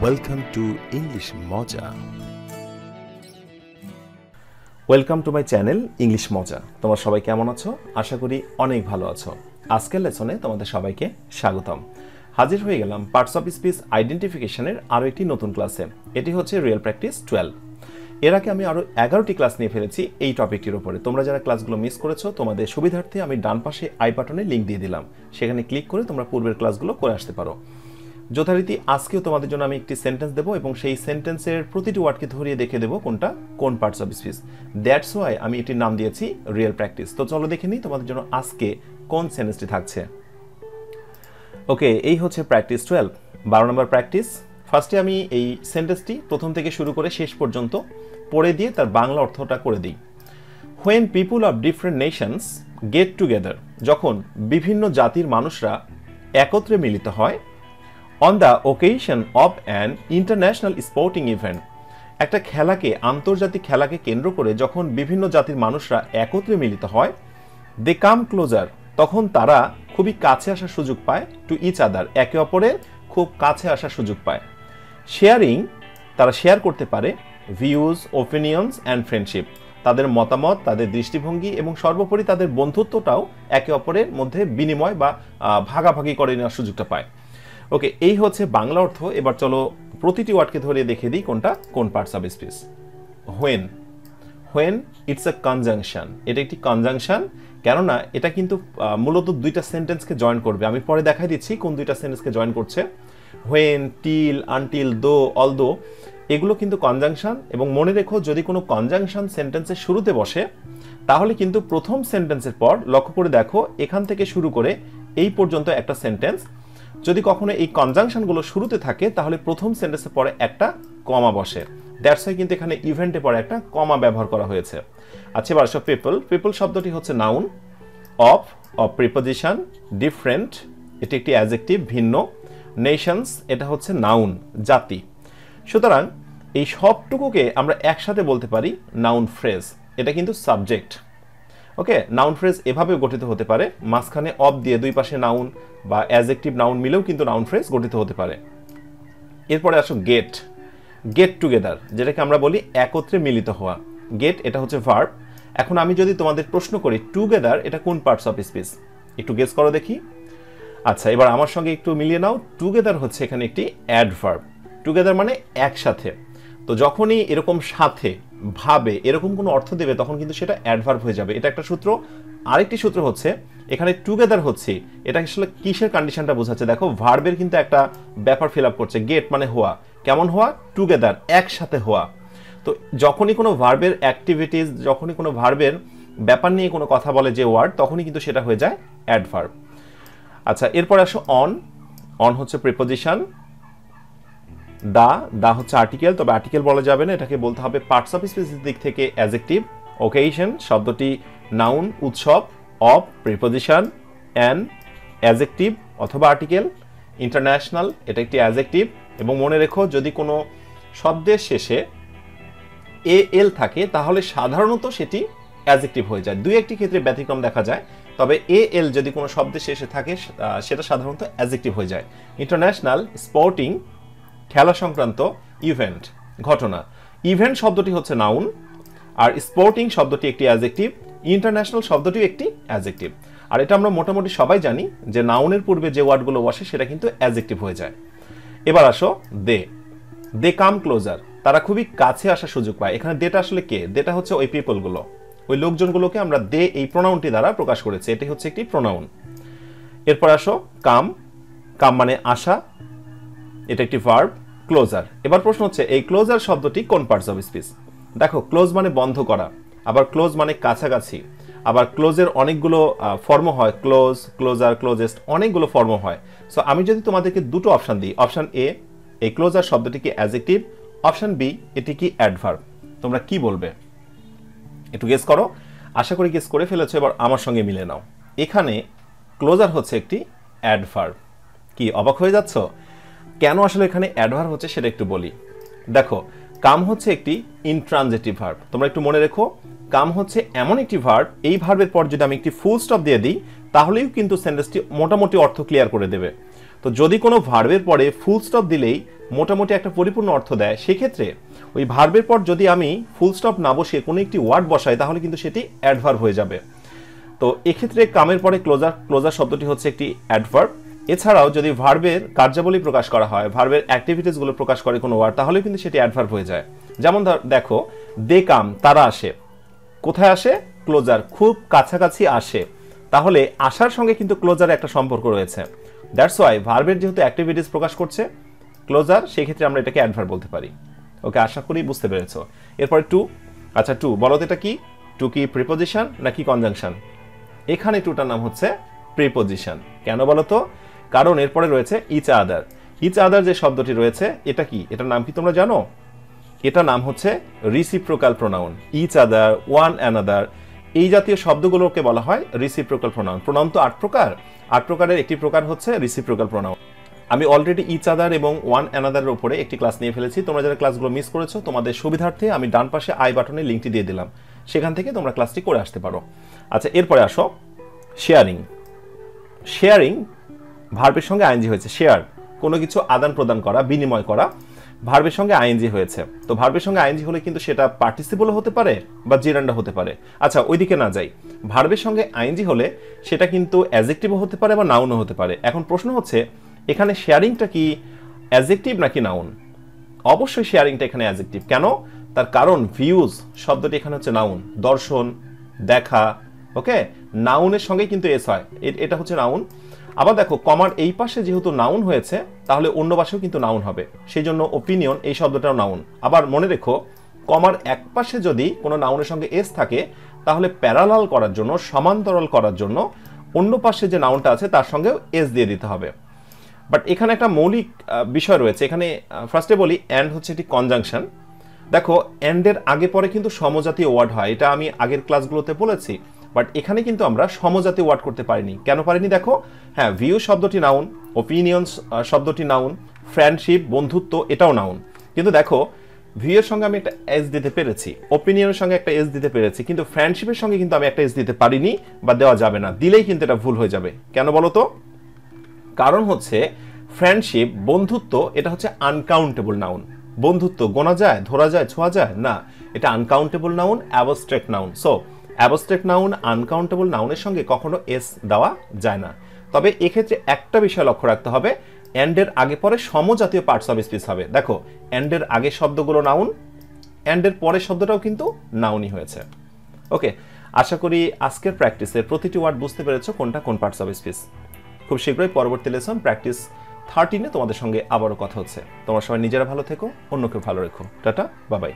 Welcome to English Moja. Welcome to my channel English মজা। তোমরা সবাই কেমন আছো? আশা করি অনেক ভালো আছো। আজকের লেসনে তোমাদের সবাইকে স্বাগতম। হাজির হয়ে গেলাম পার্টস অফ স্পিচ আইডেন্টিফিকেশনের আরও একটি নতুন ক্লাসে। এটি হচ্ছে রিয়েল প্র্যাকটিস 12। এর আগে আমি আরও 11টি ক্লাস নিয়ে ফেলেছি এই টপিকটির উপরে। তোমরা যারা ক্লাসগুলো মিস করেছো তোমাদের সুবিধার্থে আমি ডান পাশে আই বাটনে লিঙ্ক দিয়ে দিলাম, সেখানে ক্লিক করে তোমরা পূর্বের ক্লাসগুলো করে আসতে পারো। যথারীতি আজকেও তোমাদের জন্য আমি একটি সেন্টেন্স দেবো এবং সেই সেন্টেন্সের প্রতিটি ওয়ার্ডকে ধরিয়ে দেখে দেবো কোনটা কোন parts of speech. That's why আমি এটির নাম দিয়েছি রিয়েল প্র্যাকটিস। তো চলো দেখে নিই তোমাদের জন্য আজকে কোন সেন্টেন্সটি থাকছে। ওকে, এই হচ্ছে প্র্যাকটিস 12, 12 নম্বর প্র্যাকটিস। ফার্স্টে আমি এই সেন্টেন্সটি প্রথম থেকে শুরু করে শেষ পর্যন্ত পড়ে দিয়ে তার বাংলা অর্থটা করে দিই। When people of different Nations get together, যখন বিভিন্ন জাতির মানুষরা একত্রে মিলিত হয়, on the occasion of an international sporting event, একটা খেলাকে, আন্তর্জাতিক খেলাকে কেন্দ্র করে যখন বিভিন্ন জাতির মানুষরা একত্রে মিলিত হয়, দে কাম ক্লোজার, তখন তারা খুবই কাছে আসার সুযোগ পায়, টু ইচ আদার, একে অপরের খুব কাছে আসার সুযোগ পায়। শেয়ারিং, তারা শেয়ার করতে পারে, ভিউজ, ওপিনিয়নস অ্যান্ড ফ্রেন্ডশিপ, তাদের মতামত, তাদের দৃষ্টিভঙ্গি এবং সর্বোপরি তাদের বন্ধুত্বটাও একে অপরের মধ্যে বিনিময় বা ভাগাভাগি করে নেওয়ার সুযোগটা পায়। ওকে, এই হচ্ছে বাংলা অর্থ। এবার চলো প্রতিটি ওয়ার্ডকে ধরিয়ে দেখিয়ে দিই কোনটা কোন parts of speech. When, when it's a conjunction, এটা একটি কনজাংশন, কেননা এটা কিন্তু মূলত দুইটা সেন্টেন্সকে জয়েন করবে। আমি পরে দেখাই দিচ্ছি কোন দুইটা সেন্টেন্সকে জয়েন করছে। হোয়েন, টিল, আনটিল, দো, অলদো, এগুলো কিন্তু কনজাংশন। এবং মনে রেখো, যদি কোনো কনজাংশন সেন্টেন্সের শুরুতে বসে তাহলে কিন্তু প্রথম সেন্টেন্সের পর লক্ষ্য করে দেখো, এখান থেকে শুরু করে এই পর্যন্ত একটা সেন্টেন্স, যদি কখনো এই কনজাংশনগুলো শুরুতে থাকে তাহলে প্রথম সেন্টেন্সের পরে একটা কমা বসে। দ্যাটস ওয়াই কিন্তু এখানে ইভেন্টে পরে একটা কমা ব্যবহার করা হয়েছে। আচ্ছা, এবার আসো পিপল। পিপল শব্দটি হচ্ছে noun. Of, of preposition. Different, এটি একটি অ্যাডজেক্টিভ, ভিন্ন। নেশনস, এটা হচ্ছে নাউন, জাতি। সুতরাং এই সবটুকুকে আমরা একসাথে বলতে পারি নাউন ফ্রেজ। এটা কিন্তু সাবজেক্ট। ওকে, নাউন ফ্রেজ এভাবে গঠিত হতে পারে, মাঝখানে অফ দিয়ে দুই পাশে নাউন বা অ্যাডজেক্টিভ নাউন মিলেও কিন্তু নাউন ফ্রেজ গঠিত হতে পারে। এরপরে আসো গেট। গেট টুগেদার, যেটাকে আমরা বলি একত্রে মিলিত হওয়া। গেট, এটা হচ্ছে ভার্ব। এখন আমি যদি তোমাদের প্রশ্ন করি টুগেদার এটা কোন পার্টস অফ স্পিচ, একটু গেস করো দেখি। আচ্ছা, এবার আমার সঙ্গে একটু মিলিয়ে নাও। টুগেদার হচ্ছে এখানে একটি অ্যাডভার্ব। টুগেদার মানে একসাথে। তো যখনই এরকম সাথে, ভাবে, এরকম কোনো অর্থ দেবে তখন কিন্তু সেটা অ্যাডভার্ব হয়ে যাবে। এটা একটা সূত্র। আরেকটি সূত্র হচ্ছে এখানে টুগেদার হচ্ছে, এটা আসলে কিসের কন্ডিশনটা বোঝাচ্ছে দেখো, ভার্বের কিন্তু একটা ব্যাপার ফিল আপ করছে। গেট মানে হওয়া, কেমন হওয়া? টুগেদার, একসাথে হওয়া। তো যখনই কোনো ভার্বের অ্যাক্টিভিটিস, যখনই কোনো ভার্বের ব্যাপার নিয়ে কোনো কথা বলে যে ওয়ার্ড, তখনই কিন্তু সেটা হয়ে যায় অ্যাডভার্ব। আচ্ছা, এরপর আসো অন। অন হচ্ছে প্রিপোজিশন। দা হচ্ছে আর্টিকেল, তবে আর্টিকেল বলা যাবে না, এটাকে বলতে হবে পার্টস অফ স্পিচের দিক থেকে অ্যাডজেক্টিভ। ওকেশন শব্দটি নাউন, উৎসব। অফ প্রিপোজিশন, অ্যান অ্যাডজেক্টিভ অথবা আর্টিকেল। ইন্টারন্যাশনাল, এটা একটি অ্যাডজেক্টিভ। এবং মনে রেখো, যদি কোনো শব্দের শেষে এল থাকে তাহলে সাধারণত সেটি অ্যাডজেক্টিভ হয়ে যায়। দুই একটি ক্ষেত্রে ব্যতিক্রম দেখা যায়, তবে এল যদি কোনো শব্দের শেষে থাকে সেটা সাধারণত অ্যাডজেক্টিভ হয়ে যায়। ইন্টারন্যাশনাল, স্পোর্টিং, খেলা সংক্রান্ত। ইভেন্ট, ঘটনা। ইভেন্ট শব্দটি হচ্ছে নাউন, আর স্পোর্টিং শব্দটি একটি অ্যাডজেক্টিভ। ইন্টারন্যাশনাল শব্দটি একটি অ্যাডজেক্টিভ। আর এটা আমরা মোটামুটি সবাই জানি যে নাউনের পূর্বে যে ওয়ার্ডগুলো বসে সেটা কিন্তু অ্যাডজেক্টিভ হয়ে যায়। এবার আসো দে। দে কাম ক্লোজার, তারা খুবই কাছে আসার সুযোগ পায়। এখানে দেটা আসলে কে? দেটা হচ্ছে ওই পিপলগুলো, ওই লোকজনগুলোকে আমরা দে এই প্রোনাউনটি দ্বারা প্রকাশ করেছি। এটি হচ্ছে একটি প্রোনাউন। এরপর আসো কাম। কাম মানে আসা, এটা একটি ভার্ব। ক্লোজার। এবার প্রশ্ন হচ্ছে এই ক্লোজার শব্দটি কোন পার্টস অফ স্পিচ? দেখো, ক্লোজ মানে বন্ধ করা, আবার ক্লোজ মানে কাছাকাছি, আবার ক্লোজের অনেকগুলো ফর্ম হয়, ক্লোজ, ক্লোজার, ক্লোজেস্ট, অনেকগুলো ফর্ম হয়। সো আমি যদি তোমাদেরকে দুটো অপশন দিই, অপশন এ এই ক্লোজার শব্দটি কি অ্যাডজেক্টিভ, অপশন বি এটি কি অ্যাডভার্ব, তোমরা কি বলবে? একটু গেস করো। আশা করি গেস করে ফেলেছো, এবার আমার সঙ্গে মিলে নাও। এখানে ক্লোজার হচ্ছে একটি অ্যাডভার্ব। কি অবাক হয়ে যাচ্ছ? কেন আসলে এখানে অ্যাডভার্ব হচ্ছে সেটা একটু বলি। দেখো, কাম হচ্ছে একটি ইনট্রানজিটিভ ভার্ব। তোমরা একটু মনে রেখো, কাম হচ্ছে এমন একটি ভার্ব, এই ভার্বের পর যদি আমি একটি ফুল স্টপ দিয়ে দিই তাহলেও কিন্তু সেন্টেন্সটি মোটামুটি অর্থ ক্লিয়ার করে দেবে। তো যদি কোনো ভার্বের পরে ফুল স্টপ দিলেই মোটামুটি একটা পরিপূর্ণ অর্থ দেয়, সেক্ষেত্রে ওই ভার্বের পর যদি আমি ফুল স্টপ না বসিয়ে কোনো একটি ওয়ার্ড বসাই তাহলে কিন্তু সেটি অ্যাডভার্ব হয়ে যাবে। তো এক্ষেত্রে কামের পরে ক্লোজার শব্দটি হচ্ছে একটি অ্যাডভার্ব। এছাড়াও যদি ভার্বের কার্যাবলী প্রকাশ করা হয়, ভার্বের অ্যাক্টিভিটিসগুলো প্রকাশ করে কোনো ওয়ার্ড, তাহলে কিন্তু সেটি অ্যাডভার্ব হয়ে যায়। যেমন দেখো, দে কাম, তারা আসে। কোথায় আসে? ক্লোজার, খুব কাছাকাছি আসে। তাহলে আসার সঙ্গে কিন্তু ক্লোজার একটা সম্পর্ক রয়েছে। দ্যাটস ওয়াই ভার্বের যেহেতু অ্যাক্টিভিটিস প্রকাশ করছে ক্লোজার, সেই ক্ষেত্রে আমরা এটাকে অ্যাডভার্ব বলতে পারি। ওকে, আশা করি বুঝতে পেরেছো। এরপরে টু। আচ্ছা, টু বলো তো এটা কি? টু কি প্রিপোজিশন নাকি কনজাংশন? এখানে টুটার নাম হচ্ছে প্রিপোজিশন। কেন বলো তো? কারণ এরপরে রয়েছে ইচ আদার। ইচ আদার যে শব্দটি রয়েছে, এটা কি? এটার নাম কি তোমরা জানো? এটা নাম হচ্ছে reciprocal pronoun. Each other, one another, এই জাতীয় শব্দগুলোকে বলা হয় রিসিপ্রোকাল প্রোনাউন। প্রোনাউন তো 8 প্রকার, 8 প্রকারের একটি প্রকার হচ্ছে রিসিপ্রোকাল প্রোনাউন। আমি অলরেডি ইচ আদার এবং ওয়ান অ্যানাদারের উপরে একটি ক্লাস নিয়ে ফেলেছি। তোমরা যারা ক্লাসগুলো মিস করেছো, তোমাদের সুবিধার্থে আমি ডান পাশে আই বাটনে লিঙ্কটি দিয়ে দিলাম, সেখান থেকে তোমরা ক্লাসটি করে আসতে পারো। আচ্ছা, এরপরে আসো শেয়ারিং। শেয়ারিং ভার্বের সঙ্গে আইএনজি হয়েছে। শেয়ার, কোনো কিছু আদান প্রদান করা, বিনিময় করা, ভার্বের সঙ্গে আইএনজি হয়েছে। তো ভার্বের সঙ্গে আইএনজি হলে কিন্তু সেটা পার্টিসিপলও হতে পারে বা জিরান্ডা হতে পারে। আচ্ছা, ওইদিকে না যাই, ভার্বের সঙ্গে আইএনজি হলে সেটা কিন্তু অ্যাডজেক্টিভও হতে পারে বা নাউনও হতে পারে। এখন প্রশ্ন হচ্ছে এখানে শেয়ারিংটা কি অ্যাডজেক্টিভ নাকি নাউন? অবশ্যই শেয়ারিংটা এখানে অ্যাডজেক্টিভ। কেন? তার কারণ ভিউজ শব্দটি এখানে হচ্ছে নাউন, দর্শন, দেখা। ওকে, নাউনের সঙ্গে কিন্তু এস হয়, এটা হচ্ছে নাউন। আবার দেখো, কমার এই পাশে যেহেতু নাউন হয়েছে, তাহলে অন্য পাশেও কিন্তু নাউন হবে, সেই জন্য ওপিনিয়ন এই শব্দটাও নাউন। আবার মনে রেখো, কমার এক পাশে যদি কোনো নাউনের সঙ্গে এস থাকে, তাহলে প্যারালাল করার জন্য, সমান্তরাল করার জন্য অন্য পাশে যে নাউনটা আছে তার সঙ্গেও এস দিয়ে দিতে হবে। বাট এখানে একটা মৌলিক বিষয় রয়েছে। এখানে ফার্স্টে বলি, অ্যান্ড হচ্ছে একটি কনজাংশন। দেখো, অ্যান্ডের আগে পরে কিন্তু সমজাতীয় ওয়ার্ড হয়, এটা আমি আগের ক্লাসগুলোতে বলেছি। বাট এখানে কিন্তু আমরা সমজাতীয় ওয়ার্ড করতে পারিনি। কেন পারিনি? দেখো, হ্যাঁ, ভিউ শব্দটি নাউন, ওপিনিয়ন্স শব্দটি নাউন, ফ্রেন্ডশিপ, বন্ধুত্ব, এটাও নাউন। কিন্তু দেখো, ভিউ এর সঙ্গে আমি একটা এস দিতে পেরেছি, ওপিনিয়নের সঙ্গে একটা এস দিতে পেরেছি, কিন্তু ফ্রেন্ডশিপের সঙ্গে কিন্তু আমি একটা এস দিতে পারিনি বা দেওয়া যাবে না। দিলেই কিন্তু এটা ভুল হয়ে যাবে। কেন বলো তো? কারণ হচ্ছে ফ্রেন্ডশিপ, বন্ধুত্ব, এটা হচ্ছে আনকাউন্টেবল নাউন। বন্ধুত্ব গোনা যায়, ধরা যায়, ছোঁয়া যায় না, এটা uncountable noun, abstract noun. So abstract noun, uncountable নাউনের সঙ্গে কখনো এস দেওয়া যায় না। তবে এক্ষেত্রে একটা বিষয় লক্ষ্য রাখতে হবে, অ্যান্ডের আগে পরে সমজাতীয় পার্টস অফ স্পিচ হবে। দেখো, অ্যান্ডের আগে শব্দগুলো নাউন, অ্যান্ডের পরের শব্দটাও কিন্তু নাউনই হয়েছে। ওকে, আশা করি আজকের প্র্যাকটিসের প্রতিটি ওয়ার্ড বুঝতে পেরেছো কোনটা কোন পার্টস অফ স্পিচ। খুব শীঘ্রই পরবর্তী লেসন প্র্যাকটিস 13-এ তোমাদের সঙ্গে আবারও কথা হচ্ছে। তোমরা সবাই নিজেরা ভালো থেকো, অন্যকে ভালো রেখো। Tata, bye bye.